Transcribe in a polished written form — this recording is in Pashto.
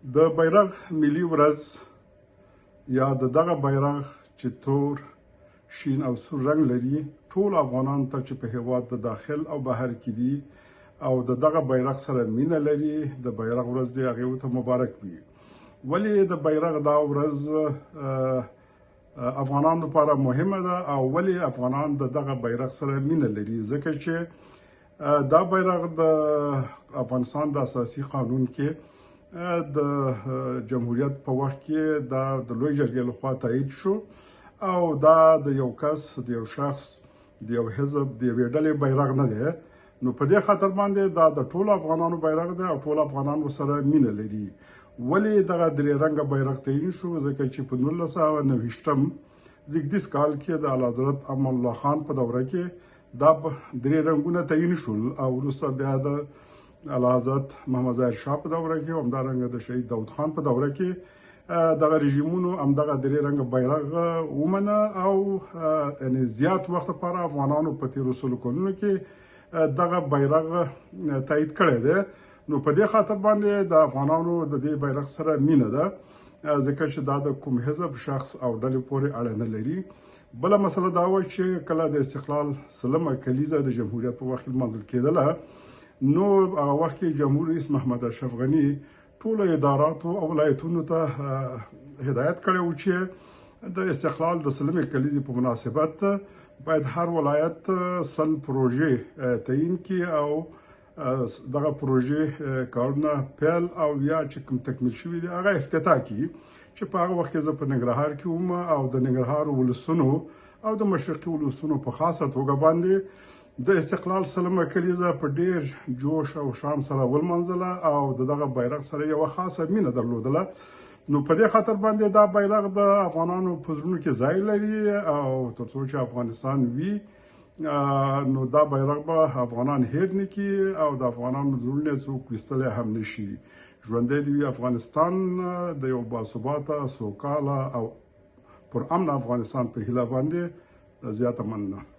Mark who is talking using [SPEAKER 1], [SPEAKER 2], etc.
[SPEAKER 1] د بیرغ ملي ورځ یا دغه بیرغ چې تور شین او سور رنګ لري ټول افغانان ته چې په هیواد د داخل او بهر کې دي او دغه بیرغ سره مینه لري د بیرغ ورځ دی هغه ته مبارک وي. ولی د بیرغ دا ورځ افغانانو لپاره مهمه ده او ولی افغانان دغه بیرغ سره مینه لري ځکه چې دا بیرغ د افغانستان د اساسي قانون کې د جمهوریت په وخت کې دا د لوی جرګې لخوا تایید شو او دا د یو کس د یو شخص د یو حزب د یوې ډلې بیرغ نه دی، نو په دې خاطر باندې دا د ټولو افغانانو بیرغ دی او ټول افغانان ورسره مینه لري. ولې دغه درې رنګه بیرغ تعیین شو؟ ځکه چې په 1929 زیږدیز کال کې د اعلیحضرت امان الله خان په دوره کې دا درې رنګونه تعیین شول او وروسته بیا د اعلیحضرت محمد ظاهر شاه په دوره کې همدارنګه د شهید داود خان په دوره کې دغه رژیمونو همدغه درې رنګه بیرغ ومنه او یعنې زیات وخت لپاره افغانانو په تېرو سلو کلونو کې دغه بیرغ تایید کړی دی. نو په دې خاطر باندې د افغانانو د دې بیرغ سره مینه ده ځکه چې دا د کوم حزب شخص او ډلې پورې اړه نه لري. بله مسله دا وه چې کله د استقلال سلمه کلیزه د جمهوریت په وخت کې لمانځل کېدله نو هغه وخت کې جمهور رئیس محمد اشرف غني ټولو اداراتو او ولایتونو ته هدایت کړی و چې د استقلال د سلمې کلیزې په مناسبت باید هر ولایت 100 پروژې تعیین کړي او دغه پروژې کارونه پیل او یا چې کوم تکمیل شوي دي هغه افتتاح کړي چې په هغه وخت کې زه په ننګرهار کې وم او د ننګرهار ولسونو او د مشرقي ولسونو په خاصه توګه باندې د استقلال سلمه کلیزه په ډیر جوش او شان سره ولمنځله او دغه بیرغ سره یو خاصه مینه درلودله. نو په دې خاطر باندې دا بیرغ د افغانانو په زړونو کې ځای لري او تر څو چې افغانستان وي نو دا بیرغ به افغانان هیر نه کړي او د افغانانو زړونه څوک ویستلی هم نشي. ژوندی دې وي افغانستان د یو باثباته سوکاله او پرامن افغانستان په هیله باندې زیاته مننه.